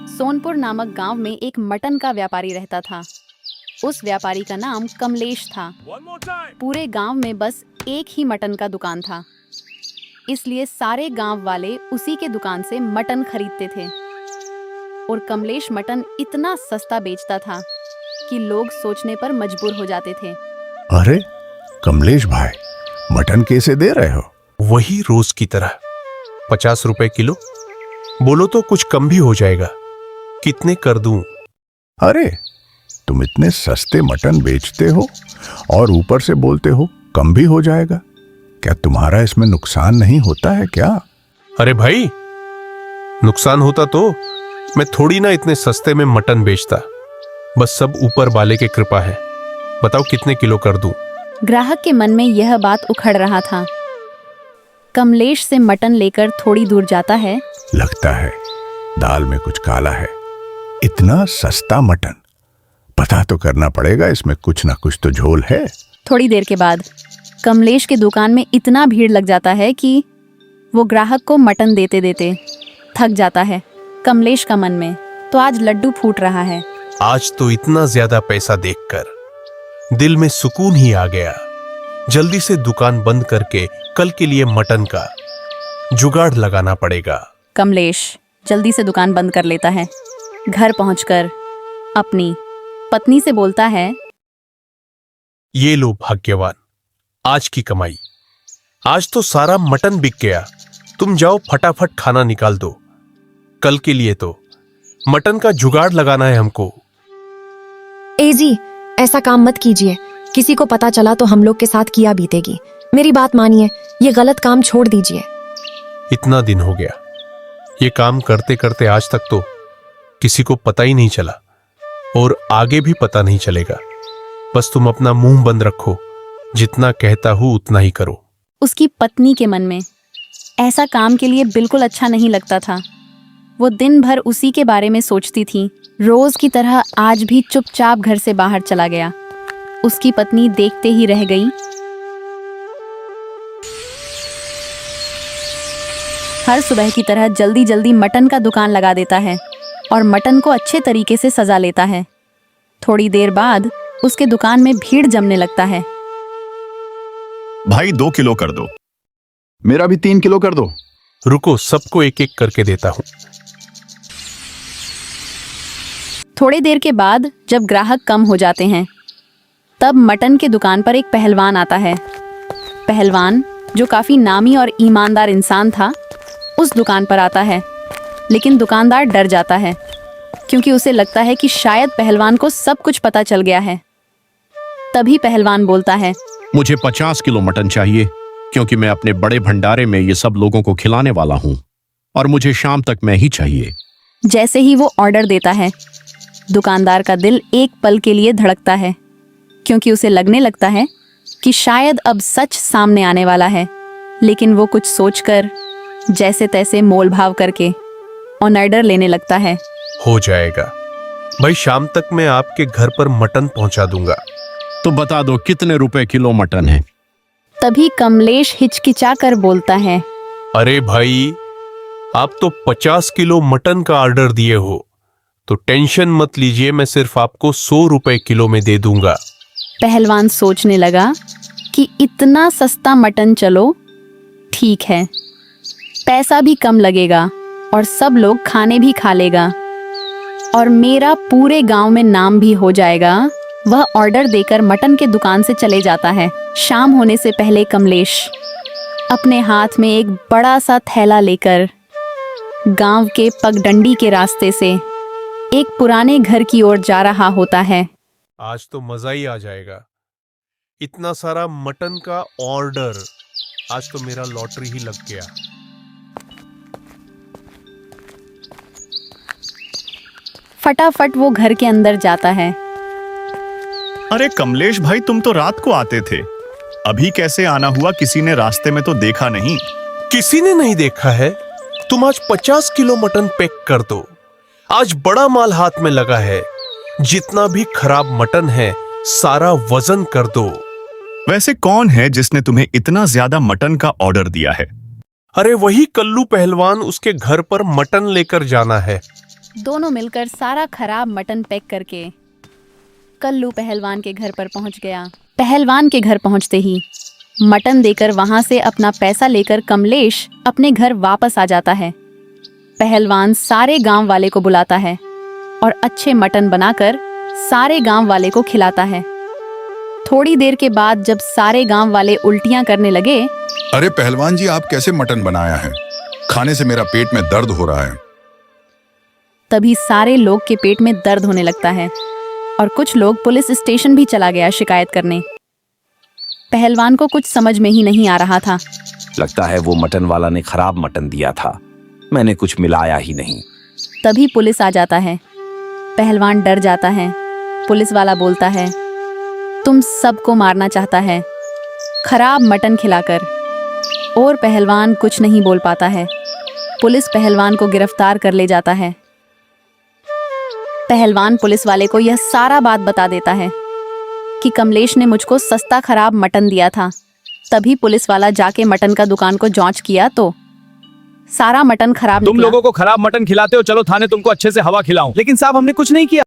सोनपुर नामक गांव में एक मटन का व्यापारी रहता था। उस व्यापारी का नाम कमलेश था। पूरे गांव में बस एक ही मटन का दुकान था, इसलिए सारे गांव वाले उसी के दुकान से मटन खरीदते थे। और कमलेश मटन इतना सस्ता बेचता था कि लोग सोचने पर मजबूर हो जाते थे। अरे कमलेश भाई, मटन कैसे दे रहे हो? वही रोज की तरह 50 रुपए किलो। बोलो तो कुछ कम भी हो जाएगा। कितने कर दूं? अरे तुम इतने सस्ते मटन बेचते हो और ऊपर से बोलते हो कम भी हो जाएगा। क्या तुम्हारा इसमें नुकसान नहीं होता है क्या? अरे भाई, नुकसान होता तो मैं थोड़ी ना इतने सस्ते में मटन बेचता। बस सब ऊपर वाले की कृपा है। बताओ कितने किलो कर दूं? ग्राहक के मन में यह बात उखड़ रहा था। कमलेश से मटन लेकर थोड़ी दूर जाता है। लगता है दाल में कुछ काला है। इतना सस्ता मटन, पता तो करना पड़ेगा, इसमें कुछ ना कुछ तो झोल है। थोड़ी देर के बाद कमलेश के दुकान में इतना भीड़ लग जाता है कि वो ग्राहक को मटन देते देते थक जाता है। कमलेश का मन में तो आज लड्डू फूट रहा है। आज तो इतना ज्यादा पैसा देखकर दिल में सुकून ही आ गया। जल्दी से दुकान बंद करके कल के लिए मटन का जुगाड़ लगाना पड़ेगा। कमलेश जल्दी से दुकान बंद कर लेता है। घर पहुंचकर अपनी पत्नी से बोलता है, ये लो भाग्यवान, आज की कमाई। आज तो सारा मटन बिक गया। तुम जाओ फटाफट खाना निकाल दो। कल के लिए तो मटन का जुगाड़ लगाना है हमको। ए जी, ऐसा काम मत कीजिए। किसी को पता चला तो हम लोग के साथ किया बीतेगी। मेरी बात मानिए, ये गलत काम छोड़ दीजिए। इतना दिन हो गया, ये काम करते करते आज तक तो किसी को पता ही नहीं चला और आगे भी पता नहीं चलेगा। बस तुम अपना मुंह बंद रखो, जितना कहता हूं उतना ही करो। उसकी पत्नी के मन में ऐसा काम के लिए बिल्कुल अच्छा नहीं लगता था। वो दिन भर उसी के बारे में सोचती थी। रोज की तरह आज भी चुपचाप घर से बाहर चला गया। उसकी पत्नी देखते ही रह गई। हर सुबह की तरह जल्दी जल्दी मटन का दुकान लगा देता है और मटन को अच्छे तरीके से सजा लेता है। थोड़ी देर बाद उसके दुकान में भीड़ जमने लगता है। भाई 2 किलो कर दो। मेरा भी 3 किलो कर दो। रुको, सबको एक एक करके देता हूं। थोड़ी देर के बाद जब ग्राहक कम हो जाते हैं, तब मटन के दुकान पर एक पहलवान आता है। पहलवान, जो काफी नामी और ईमानदार इंसान था, उस दुकान पर आता है। लेकिन दुकानदार डर जाता है क्योंकि उसे लगता है कि शायद पहलवान को सब कुछ पता चल गया है। तभी पहलवान बोलता है, मुझे 50 किलो मटन चाहिए, क्योंकि मैं अपने बड़े भंडारे में ये सब लोगों को खिलाने वाला हूँ और मुझे शाम तक में ही चाहिए। जैसे ही वो ऑर्डर देता है, दुकानदार का दिल एक पल के लिए धड़कता है क्योंकि उसे लगने लगता है कि शायद अब सच सामने आने वाला है। लेकिन वो कुछ सोचकर जैसे तैसे मोल भाव करके ऑर्डर लेने लगता है। हो जाएगा भाई, शाम तक मैं आपके घर पर मटन पहुंचा दूंगा। तो बता दो कितने रुपए किलो मटन है? तभी कमलेश हिचकिचा कर बोलता है, अरे भाई, आप तो 50 किलो मटन का ऑर्डर दिए हो, तो टेंशन मत लीजिए, मैं सिर्फ आपको 100 रुपए किलो में दे दूंगा। पहलवान सोचने लगा कि इतना सस्ता मटन, चलो ठीक है, पैसा भी कम लगेगा और सब लोग खाने भी खा लेगा और मेरा पूरे गांव में नाम भी हो जाएगा। वह ऑर्डर देकर मटन के दुकान से चले जाता है। शाम होने से पहले कमलेश अपने हाथ में एक बड़ा सा थैला लेकर गांव के पगडंडी के रास्ते से एक पुराने घर की ओर जा रहा होता है। आज तो मजा ही आ जाएगा। इतना सारा मटन का ऑर्डर, आज तो मेरा लॉटरी ही लग गया। फटाफट वो घर के अंदर जाता है। अरे कमलेश भाई, तुम तो रात को आते थे, अभी कैसे आना हुआ? किसी ने रास्ते में तो देखा नहीं? किसी ने नहीं देखा है। तुम आज 50 किलो मटन पैक कर दो। आज बड़ा माल हाथ में लगा है। जितना भी खराब मटन है सारा वजन कर दो। वैसे कौन है जिसने तुम्हें इतना ज्यादा मटन का ऑर्डर दिया है? अरे वही कल्लू पहलवान, उसके घर पर मटन लेकर जाना है। दोनों मिलकर सारा खराब मटन पैक करके कल्लू पहलवान के घर पर पहुंच गया। पहलवान के घर पहुंचते ही मटन देकर वहां से अपना पैसा लेकर कमलेश अपने घर वापस आ जाता है। पहलवान सारे गांव वाले को बुलाता है और अच्छे मटन बनाकर सारे गांव वाले को खिलाता है। थोड़ी देर के बाद जब सारे गांव वाले उल्टियां करने लगे, अरे पहलवान जी, आप कैसे मटन बनाया है? खाने से मेरा पेट में दर्द हो रहा है। तभी सारे लोग के पेट में दर्द होने लगता है और कुछ लोग पुलिस स्टेशन भी चला गया शिकायत करने। पहलवान को कुछ समझ में ही नहीं आ रहा था। लगता है वो मटन वाला ने खराब मटन दिया था, मैंने कुछ मिलाया ही नहीं। तभी पुलिस आ जाता है। पहलवान डर जाता है। पुलिस वाला बोलता है, तुम सबको मारना चाहता है खराब मटन खिलाकर। और पहलवान कुछ नहीं बोल पाता है। पुलिस पहलवान को गिरफ्तार कर ले जाता है। पहलवान पुलिस वाले को यह सारा बात बता देता है कि कमलेश ने मुझको सस्ता खराब मटन दिया था। तभी पुलिस वाला जाके मटन का दुकान को जांच किया तो सारा मटन खराब तुम निकला। लोगों को खराब मटन खिलाते हो, चलो थाने तुमको अच्छे से हवा खिलाऊं। लेकिन साहब हमने कुछ नहीं किया।